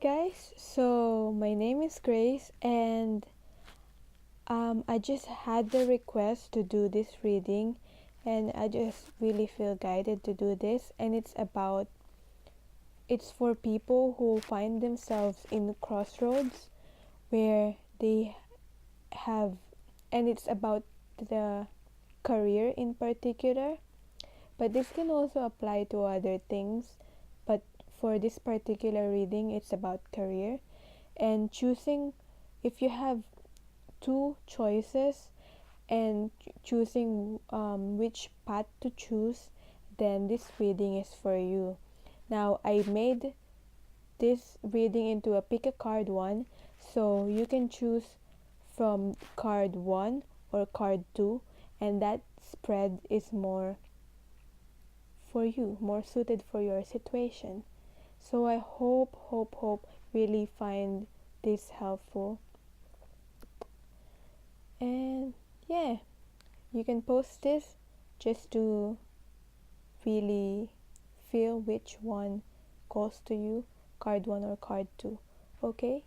guys, so my name is Grace, and I just had the request to do this reading, and I just really feel guided to do this. And it's for people who find themselves in crossroads where they have, and it's about the career in particular, but this can also apply to other things. But for this particular reading, it's about career and choosing. If you have two choices and choosing which path to choose, then this reading is for you. Now, I made this reading into a pick a card one, so you can choose from card 1 or card 2, and that spread is more for you, more suited for your situation. So I hope really find this helpful. And yeah, you can post this just to really feel which one calls to you, card 1 or card 2. Okay?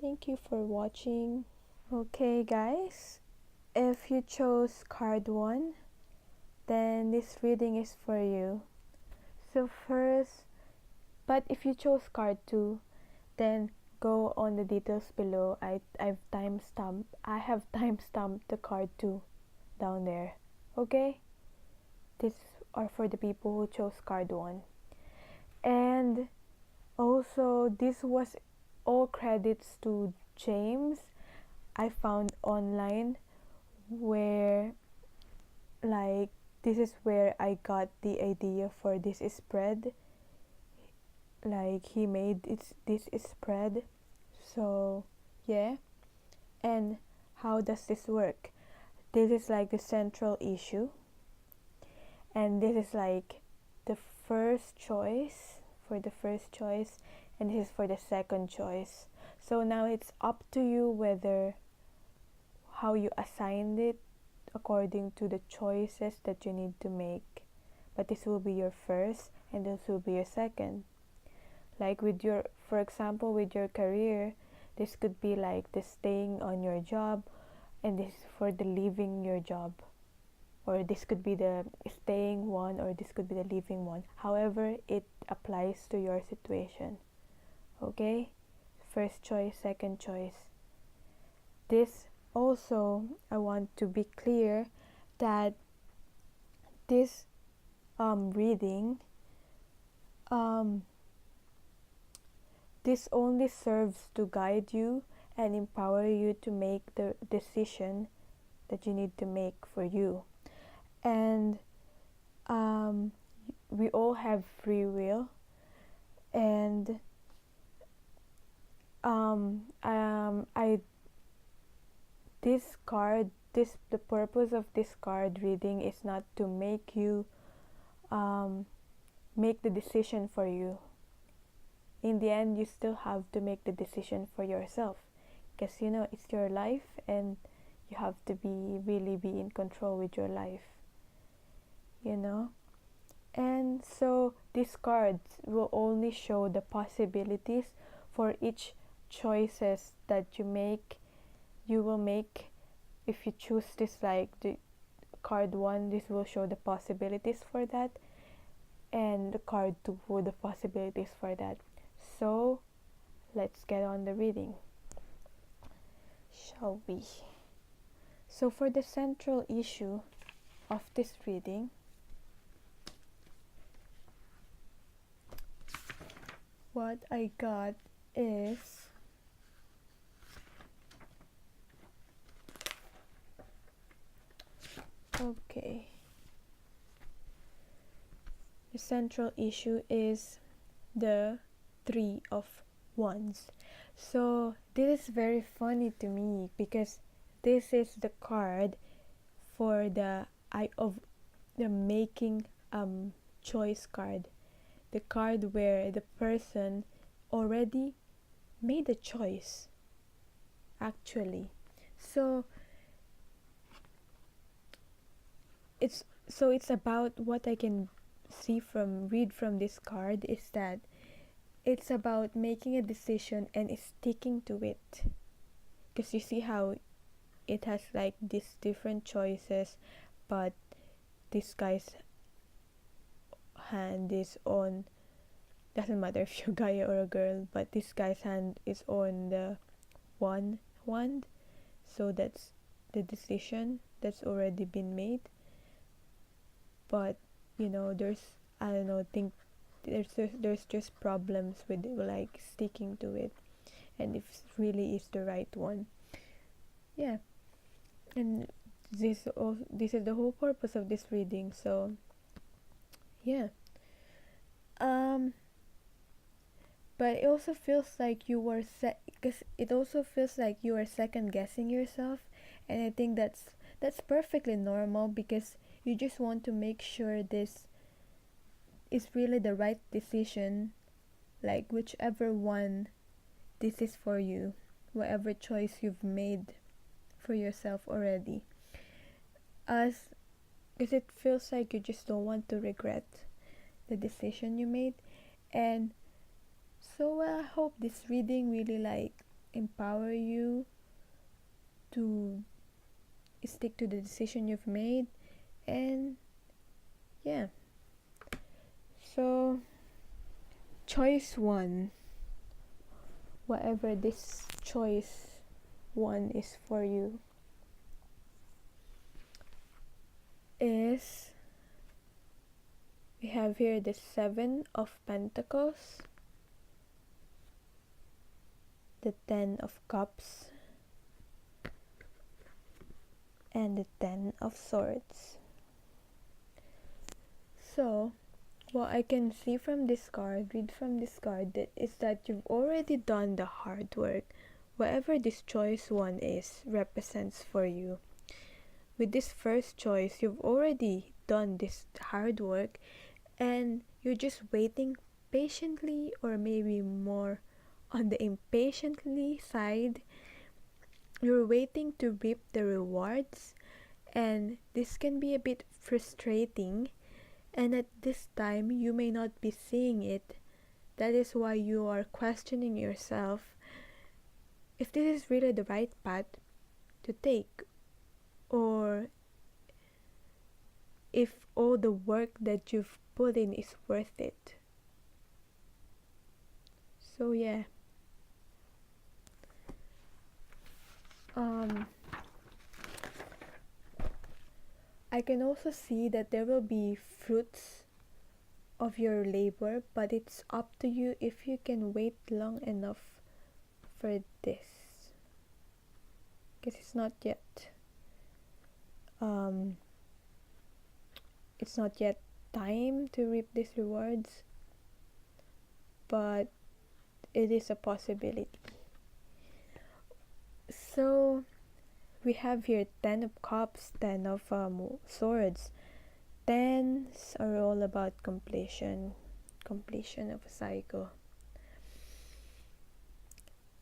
Thank you for watching. Okay, guys, if you chose card 1, then this reading is for you. So first, but if you chose card 2, then go on the details below. I have timestamped the card 2 down there. Okay? These are for the people who chose card 1. And also, this was all credits to James. I found online where, like, this is where I got the idea for this spread. Like, he made this spread. So yeah. And how does this work? This is like the central issue, and this is like the first choice for the first choice, and this is for the second choice. So now it's up to you whether how you assigned it according to the choices that you need to make. But this will be your first and this will be your second. Like with your, for example, with your career, this could be like the staying on your job, and this is for the leaving your job, or this could be the staying one, or this could be the leaving one. However it applies to your situation. Okay? First choice, second choice. This also, I want to be clear that this reading, this only serves to guide you and empower you to make the decision that you need to make for you. And we all have free will, and the purpose of this card reading is not to make you make the decision for you. In the end, you still have to make the decision for yourself, because it's your life, and you have to really be in control with your life. And so these cards will only show the possibilities for each choices that you will make. If you choose this, like the card 1, this will show the possibilities for that, and the card 2 for the possibilities for that. So let's get on the reading, shall we? So for the central issue of this reading, what I got is okay. The central issue is the 3 of Wands. So this is very funny to me, because this is the card for the eye of the making choice card, the card where the person already made a choice actually. So it's about what I can read from this card is that it's about making a decision and sticking to it, because you see how it has like these different choices, but this guy's hand is on, doesn't matter if you're a guy or a girl, but this guy's hand is on the wand, so that's the decision that's already been made. But there's, I don't know, think there's just problems with like sticking to it, and if it really is the right one. Yeah, and this is the whole purpose of this reading. So yeah, um but it also feels like you were because it also feels like you are second guessing yourself, and I think that's perfectly normal, because you just want to make sure this is really the right decision, like whichever one this is for you, whatever choice you've made for yourself already, as because it feels like you just don't want to regret the decision you made. And so I hope this reading really like empower you to stick to the decision you've made. And yeah, so choice one, whatever this choice one is for you, is, we have here the 7 of Pentacles, the 10 of Cups, and the 10 of Swords. So what I can see from this card, read from this card, is that you've already done the hard work. Whatever this choice one is represents for you. With this first choice, you've already done this hard work, and you're just waiting patiently, or maybe more on the impatiently side. You're waiting to reap the rewards, and this can be a bit frustrating, and at this time you may not be seeing it. That is why you are questioning yourself if this is really the right path to take, or if all the work that you've put in is worth it. So yeah, I can also see that there will be fruits of your labor, but it's up to you if you can wait long enough for this, because it's not yet time to reap these rewards, but it is a possibility. So we have here 10 of Cups, 10 of Swords. Tens are all about completion of a cycle.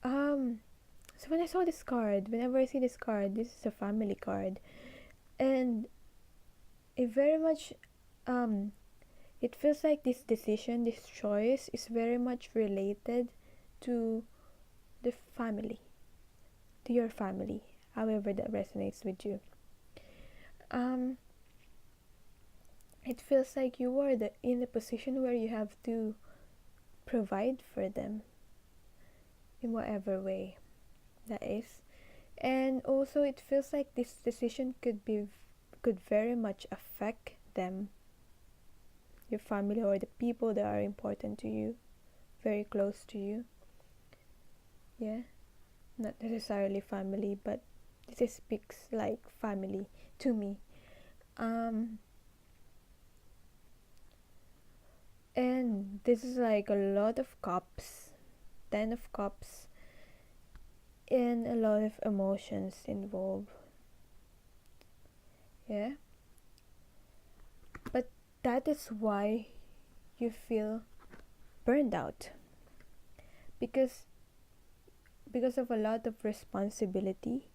So when I saw this card, whenever I see this card, this is a family card, and it very much it feels like this decision, this choice is very much related to the family, to your family, however that resonates with you. It feels like you are in the position where you have to provide for them in whatever way that is. And also it feels like this decision could very much affect them, your family, or the people that are important to you, very close to you. Yeah, not necessarily family, but this speaks like family to me. And this is like a lot of cups, 10 of Cups, and a lot of emotions involved. Yeah, but that is why you feel burned out, because of a lot of responsibility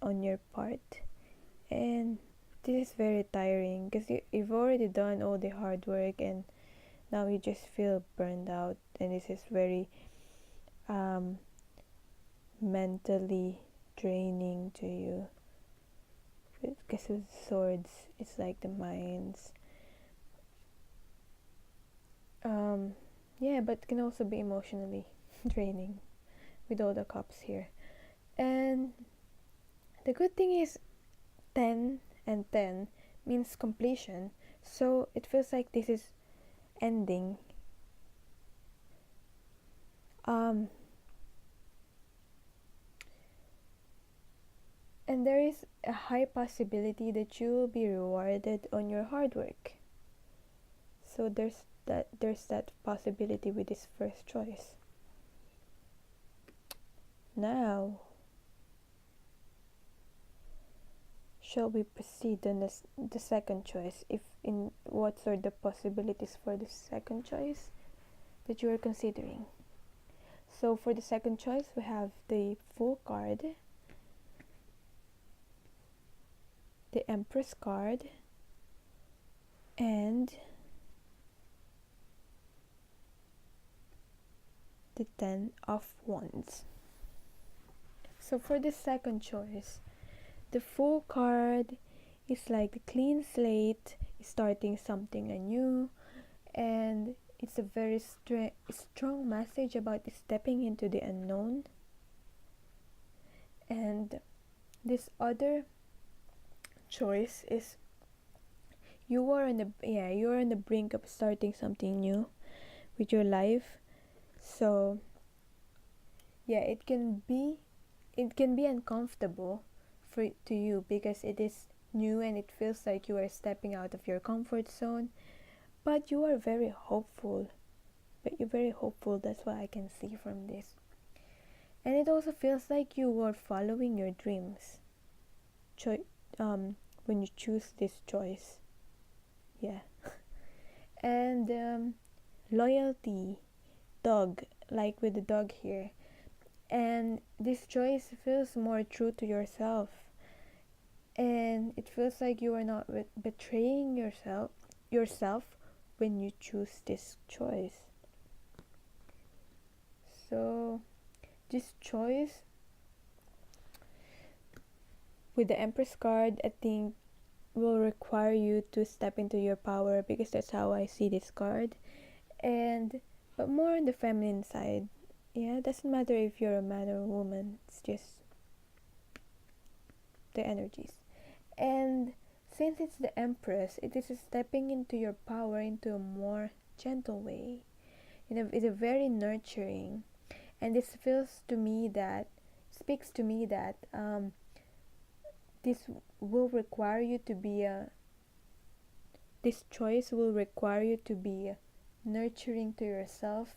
on your part, and this is very tiring, because you've already done all the hard work, and now you just feel burned out, and this is very mentally draining to you. Because with swords, it's like the minds. Yeah, but it can also be emotionally draining with all the cups here. And the good thing is 10 and 10 means completion, so it feels like this is ending. And there is a high possibility that you will be rewarded on your hard work. So there's that possibility with this first choice. Now, shall we proceed on the second choice? What are the possibilities for the second choice that you are considering? So for the second choice, we have the Fool card, the Empress card, and the 10 of Wands. So for the second choice, the Fool card is like the clean slate, starting something anew, and it's a very strong message about stepping into the unknown. And this other choice is you are on the brink of starting something new with your life. So yeah, it can be uncomfortable to you because it is new and it feels like you are stepping out of your comfort zone, but you are very hopeful. That's what I can see from this. And it also feels like you are following your dreams when you choose this choice. Yeah. And loyalty, dog, like with the dog here. And this choice feels more true to yourself, and it feels like you are not betraying yourself when you choose this choice. So this choice with the Empress card, I think, will require you to step into your power, because that's how I see this card. But more on the feminine side. Yeah, it doesn't matter if you're a man or a woman, it's just the energies. And since it's the Empress, it is stepping into your power into a more gentle way. It's a very nurturing, and this speaks to me that this will require you to be this choice will require you to be nurturing to yourself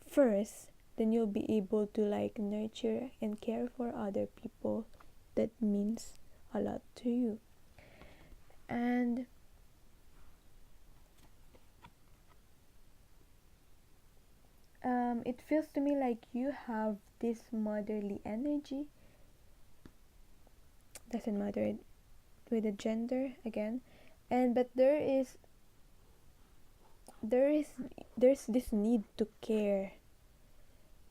first, then you'll be able to nurture and care for other people that means a lot to you. And it feels to me like you have this motherly energy. Doesn't matter with the gender again, but there's this need to care,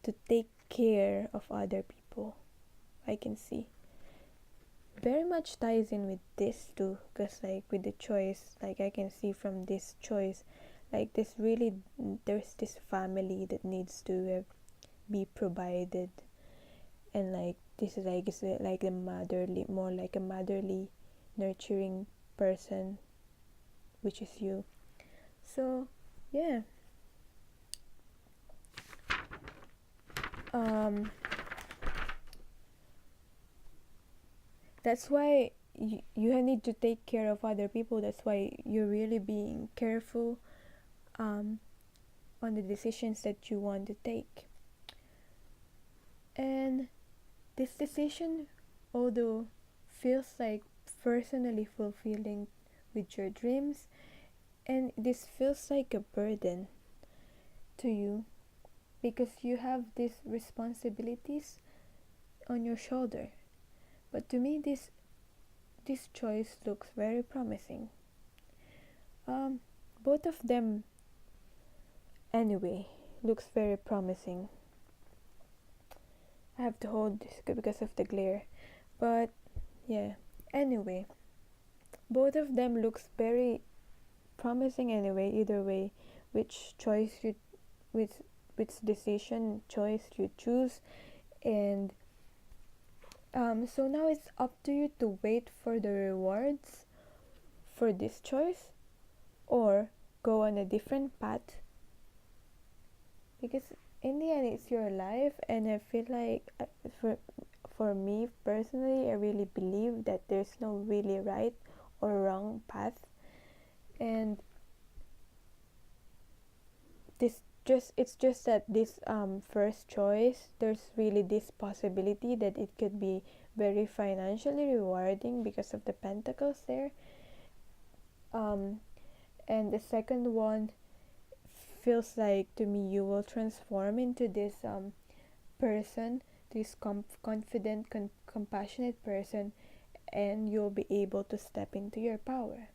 to take care of other people. I can see very much ties in with this too, because with the choice, I can see from this choice, there's this family that needs to be provided, and this is a motherly, more like a motherly nurturing person, which is you. So yeah, that's why you need to take care of other people. That's why you're really being careful on the decisions that you want to take. And this decision, although feels like personally fulfilling with your dreams, and this feels like a burden to you because you have these responsibilities on your shoulder. But to me, this choice looks very promising. both of them anyway looks very promising. I have to hold this because of the glare, but yeah, anyway, both of them looks very promising anyway. Either way, which choice you which decision choice you choose. And so now it's up to you to wait for the rewards for this choice or go on a different path, because in the end it's your life. And I feel like for me personally, I really believe that there's no really right or wrong path. And it's just that this first choice, there's really this possibility that it could be very financially rewarding because of the pentacles there. And the second one feels like to me you will transform into this person, this confident, compassionate person, and you'll be able to step into your power.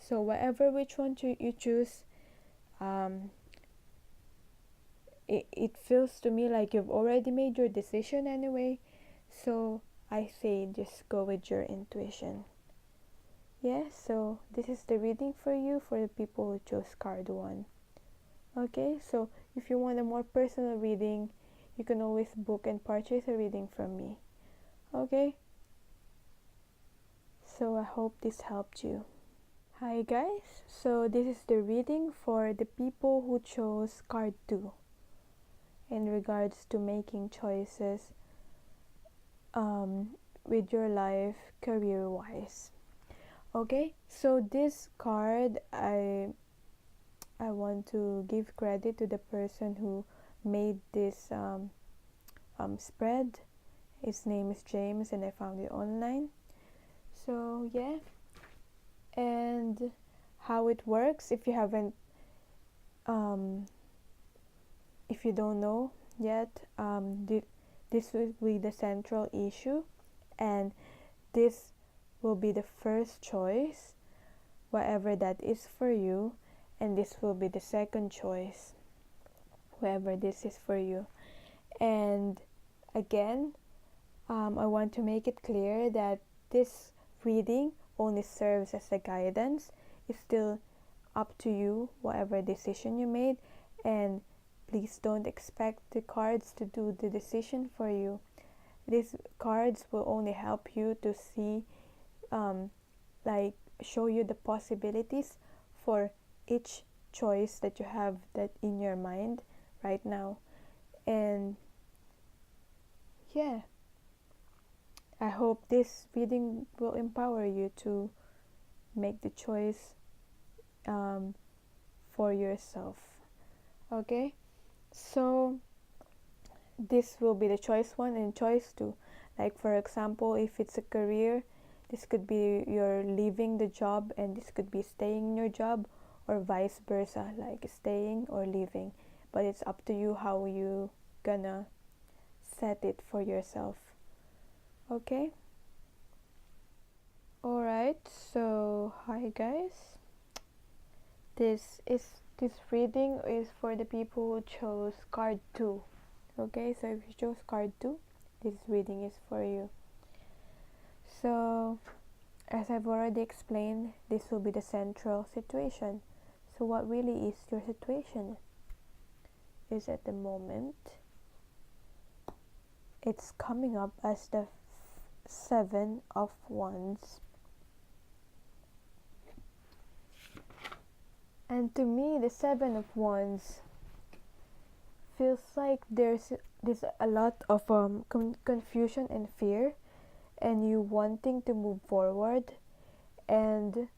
So whatever which one you choose, it feels to me like you've already made your decision anyway. So I say just go with your intuition. Yeah, so this is the reading for you for the people who chose card 1. Okay, so if you want a more personal reading, you can always book and purchase a reading from me. Okay, so I hope this helped you. Hi guys, so this is the reading for the people who chose card 2 in regards to making choices with your life career wise. Okay, so this card, I want to give credit to the person who made this spread. His name is James and I found it online. So yeah, and how it works, if you haven't if you don't know yet, this will be the central issue, and this will be the first choice, whatever that is for you, and this will be the second choice, whatever this is for you. And again, I want to make it clear that this reading only serves as a guidance. It's still up to you, whatever decision you made, and please don't expect the cards to do the decision for you. These cards will only help you to see, like show you the possibilities for each choice that you have that in your mind right now. And yeah, I hope this reading will empower you to make the choice for yourself. Okay, so this will be the choice 1 and choice 2. Like for example, if it's a career, this could be you're leaving the job, and this could be staying in your job, or vice versa, like staying or leaving. But it's up to you how you gonna set it for yourself. Okay, alright, so hi guys, this reading is for the people who chose card 2. Okay, so if you chose card 2, this reading is for you. So as I've already explained, this will be the central situation. So what really is your situation is at the moment, it's coming up as the 7 of Wands. And to me, the 7 of Wands feels like there's a lot of confusion and fear, and you wanting to move forward and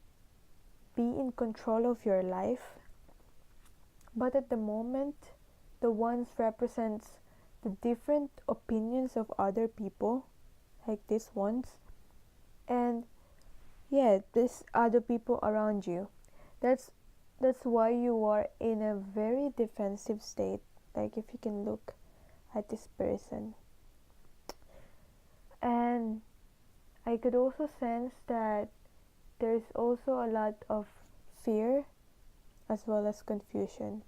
be in control of your life. But at the moment, the Wands represents the different opinions of other people, like these ones, and yeah, these other people around you. That's why you are in a very defensive state. Like if you can look at this person, I could also sense that there's also a lot of fear as well as confusion.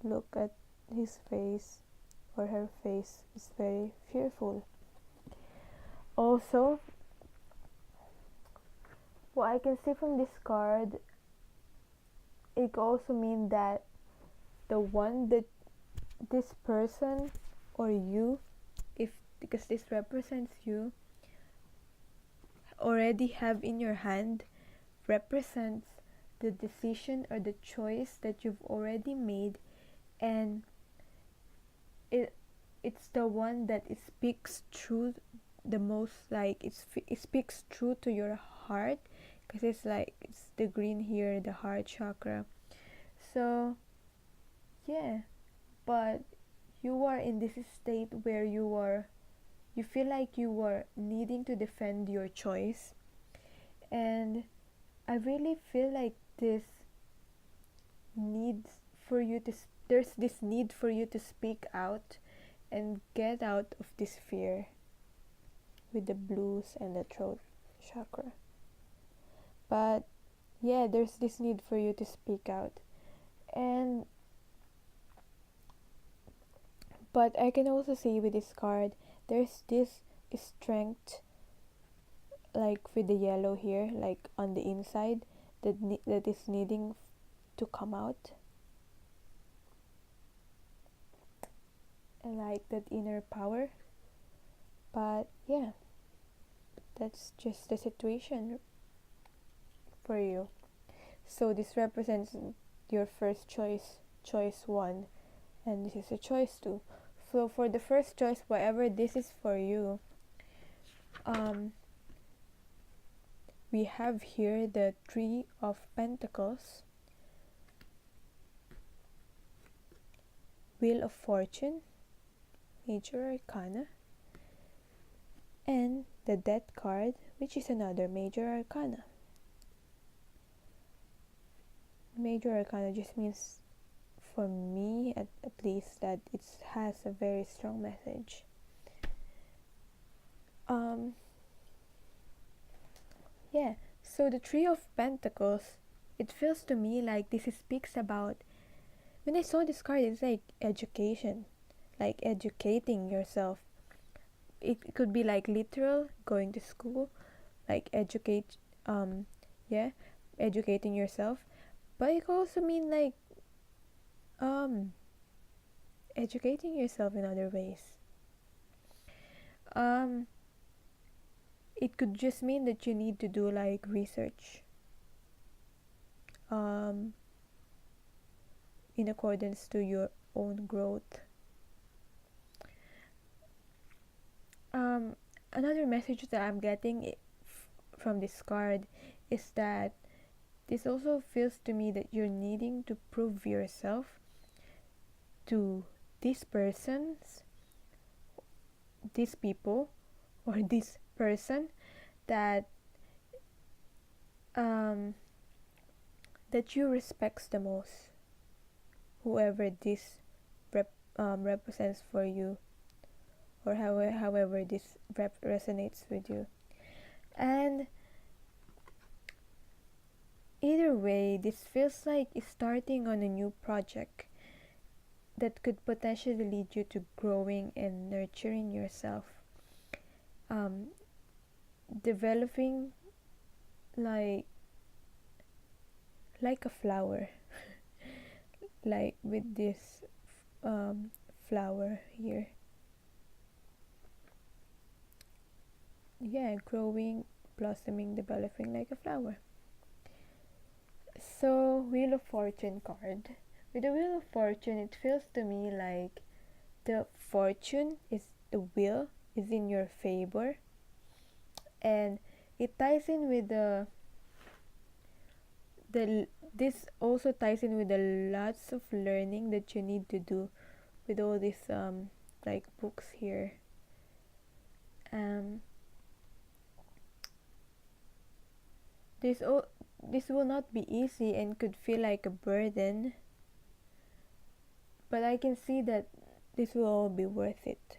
Look at his face or her face is very fearful. Also, what I can see from this card, it could also mean that the one that this person or you, if because this represents you, already have in your hand, represents the decision or the choice that you've already made, and it's the one that it speaks true the most, like it speaks true to your heart, because it's the green here, the heart chakra. So yeah, but you are in this state where you feel like you are needing to defend your choice, and I really feel like there's this need for you to speak out and get out of this fear with the blues and the throat chakra. But yeah, there's this need for you to speak out. And but I can also see with this card, there's this strength, like with the yellow here, like on the inside, that is needing to come out, and like that inner power. But yeah, that's just the situation for you. So this represents your first choice 1, and this is a choice 2. So for the first choice, whatever this is for you, we have here the 3 of Pentacles, Wheel of Fortune, Major Arcana, and the Death card, which is another Major Arcana. Major Arcana just means, for me at least, that it has a very strong message. Yeah, so the 3 of Pentacles, it feels to me like this speaks about, when I saw this card, it's like education, like educating yourself. It could be like literal, going to school, like educating yourself. But it could also mean like educating yourself in other ways. It could just mean that you need to do like research in accordance to your own growth. Another message that I'm getting from this card is that this also feels to me that you're needing to prove yourself to these people, or this person that that you respects the most, whoever this represents for you, or however this resonates with you. And either way, this feels like starting on a new project that could potentially lead you to growing and nurturing yourself, developing like a flower like with this flower here. Yeah, growing, blossoming, developing like a flower. So, Wheel of Fortune card. With the Wheel of Fortune, it feels to me like the fortune is the wheel is in your favor, and it ties in with this also ties in with the lots of learning that you need to do with all these like books here. This will not be easy and could feel like a burden, but I can see that this will all be worth it.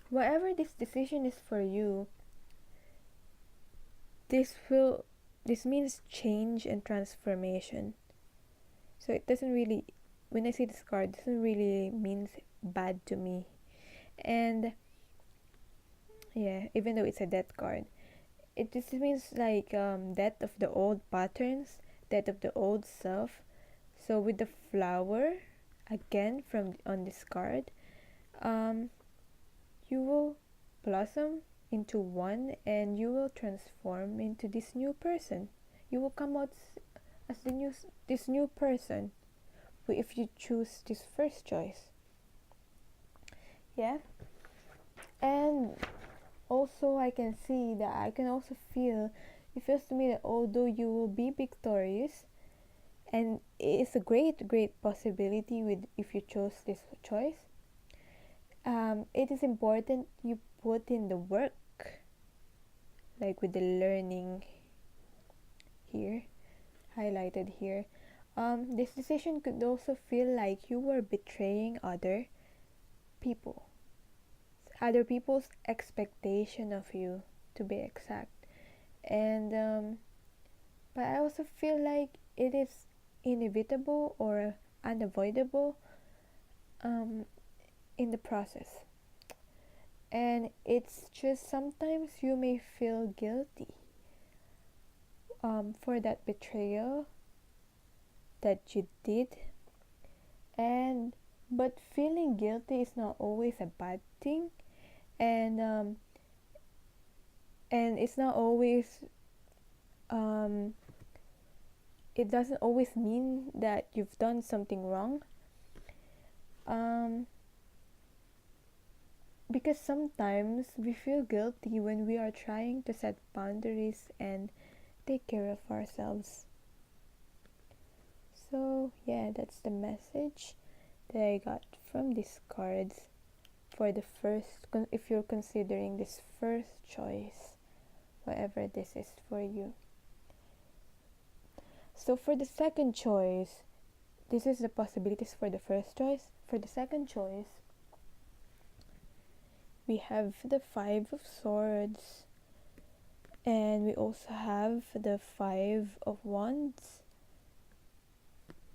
Whatever this decision is for you, this means change and transformation. So it doesn't really, when I see this card, it doesn't really means bad to me. And yeah, even though it's a death card, it just means like death of the old patterns, death of the old self. So with the flower, again from on this card, um, you will blossom into one, and you will transform into this new person. You will come out as this new person if you choose this first choice. Yeah. And also I can see that I can also feel, it feels to me that although you will be victorious, and it's a great possibility with if you chose this choice, it is important you put in the work, like with the learning here highlighted here. This decision could also feel like you were betraying other people's expectation of you, to be exact. And but I also feel like it is inevitable or unavoidable in the process. And it's just sometimes you may feel guilty for that betrayal that you did, and but feeling guilty is not always a bad thing, and it's not always it doesn't always mean that you've done something wrong, because sometimes we feel guilty when we are trying to set boundaries and take care of ourselves. So yeah, that's the message that I got from these cards for the first, if you're considering this first choice, whatever this is for you. So for the second choice, this is the possibilities for the first choice. For the second choice, we have the Five of Swords, and we also have the Five of Wands,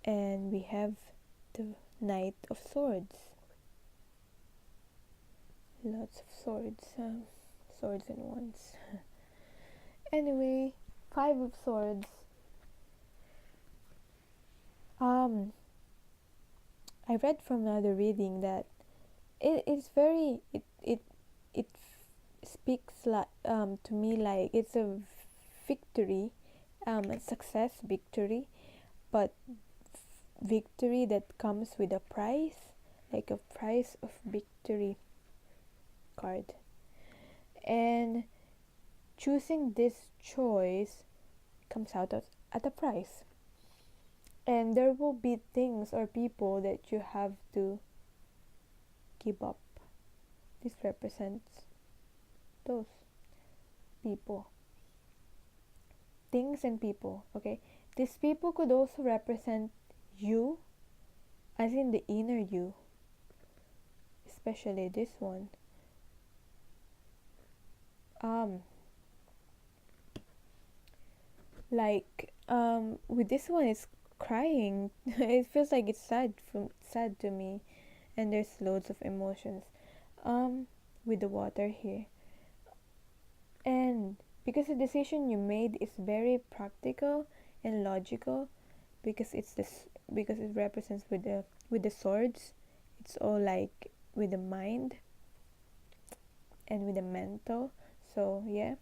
and we have the Knight of Swords. Lots of swords, swords and wands. Anyway, Five of Swords. I read from another reading that it speaks to me like it's a victory, a success victory, but victory that comes with a price, like a price of victory card. And choosing this choice comes out at a price, and there will be things or people that you have to give up. This represents those people, things and people. Okay, these people could also represent you, as in the inner you, especially this one. With this one, it's crying. It feels like it's sad to me, and there's loads of emotions with the water here. And because the decision you made is very practical and logical, because because it represents with the swords, it's all like with the mind and with the mental. So yeah,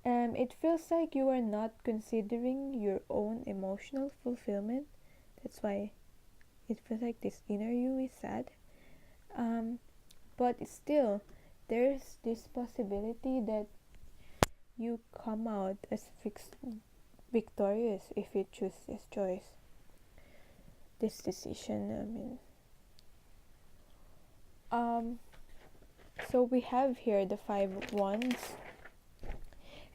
it feels like you are not considering your own emotional fulfillment. That's why it feels like this inner you is sad. But still, there's this possibility that you come out as victorious if you choose this choice, this decision. So we have here the Five of Wands,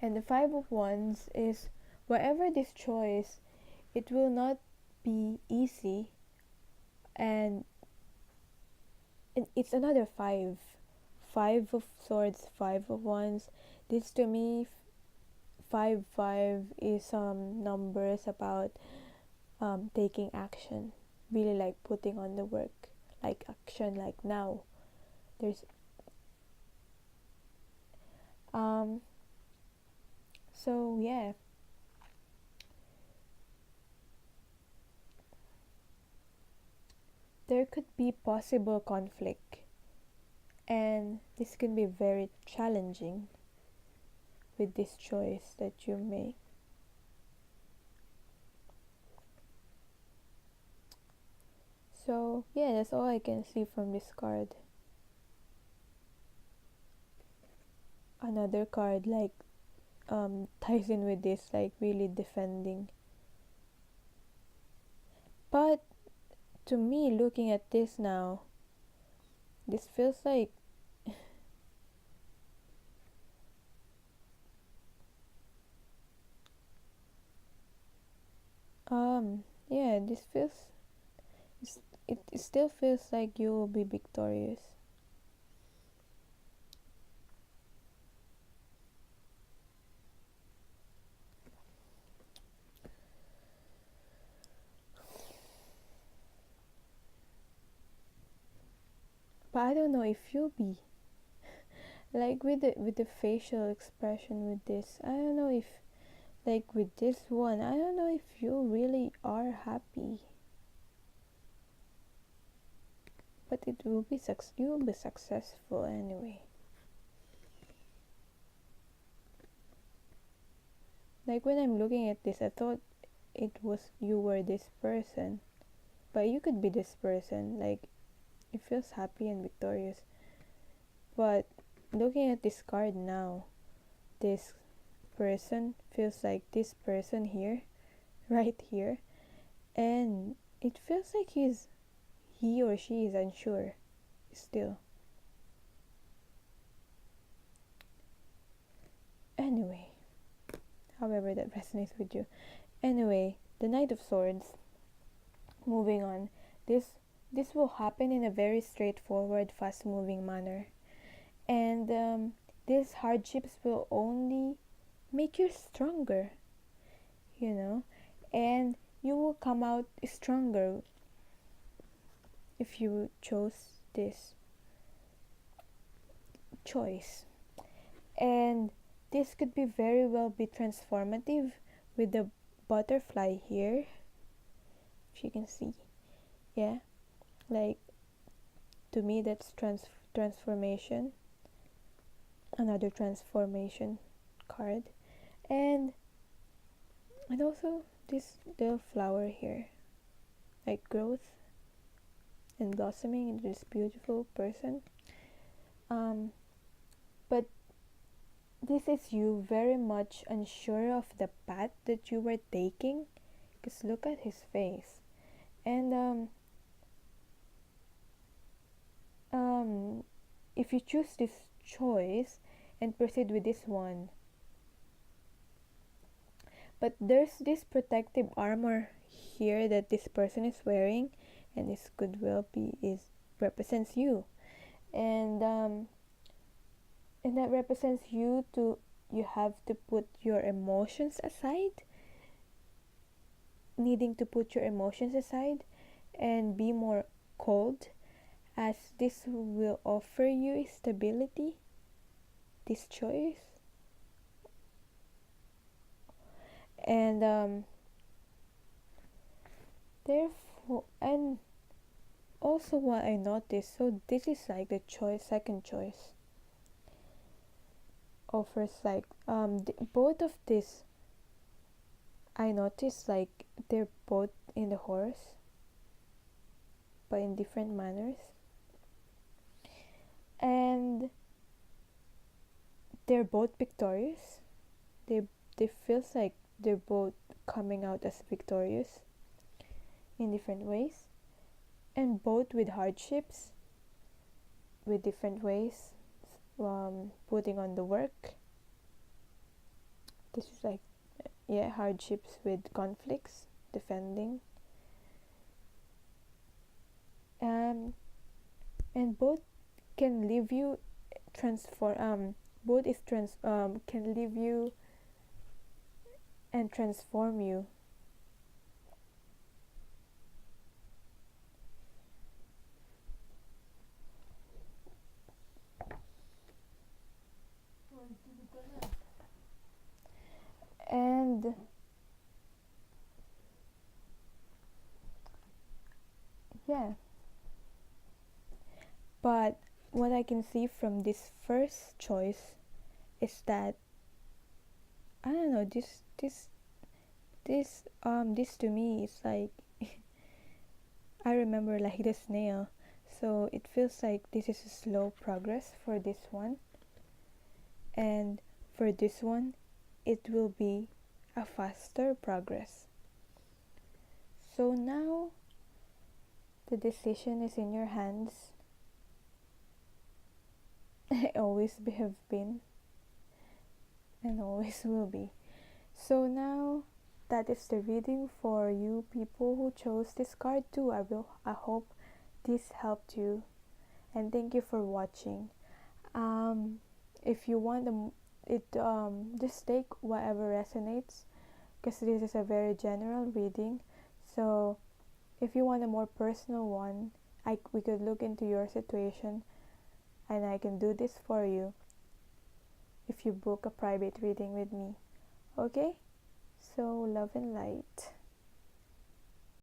and the Five of Wands is, whatever this choice, it will not be easy, and it's another five of Swords, Five of Wands. This to me 5 is numbers about taking action, really like putting on the work, like action, like now. There's so yeah, there could be possible conflict, and this can be very challenging with this choice that you make. So yeah, that's all I can see from this card. Another card like ties in with this, like really defending. But to me, looking at this now, this feels like yeah, this feels it still feels like you will be victorious. But I don't know if you'll be like with the facial expression with this. I don't know if like with this one, I don't know if you really are happy. But it will be you will be successful anyway. Like when I'm looking at this, I thought it was you were this person, but you could be this person. Like it feels happy and victorious. But looking at this card now, this person feels like this person here, right here, and it feels like he or she is unsure still. Anyway, however that resonates with you. Anyway, the Knight of Swords. Moving on. This will happen in a very straightforward, fast-moving manner, and these hardships will only make you stronger, you know, and you will come out stronger if you chose this choice. And this could be very well be transformative with the butterfly here, if you can see. Yeah, like to me that's transformation, another transformation card. And also this little flower here, like growth and blossoming into this beautiful person. But this is you very much unsure of the path that you were taking, because look at his face. And if you choose this choice and proceed with this one, but there's this protective armor here that this person is wearing, and this could well be is represents you, and that represents you to you have to put your emotions aside, needing to put your emotions aside and be more cold, as this will offer you stability, this choice. And therefore, and also what I noticed, so this is like the second choice offers like both of this, I noticed like they're both in the horse but in different manners, and they're both victorious. They feels like they're both coming out as victorious in different ways, and both with hardships with different ways, putting on the work. This is like hardships with conflicts, defending, and both can leave you transform both is trans can leave you and transform you. And yeah, but what I can see from this first choice is that I don't know, this to me is like I remember like the snail, so it feels like this is a slow progress for this one, and for this one it will be a faster progress. So now the decision is in your hands. Always have been and always will be. So now that is the reading for you people who chose this card too. I hope this helped you, and thank you for watching. If you want just take whatever resonates, because this is a very general reading. So if you want a more personal one, we could look into your situation, and I can do this for you if you book a private reading with me. Okay? So love and light.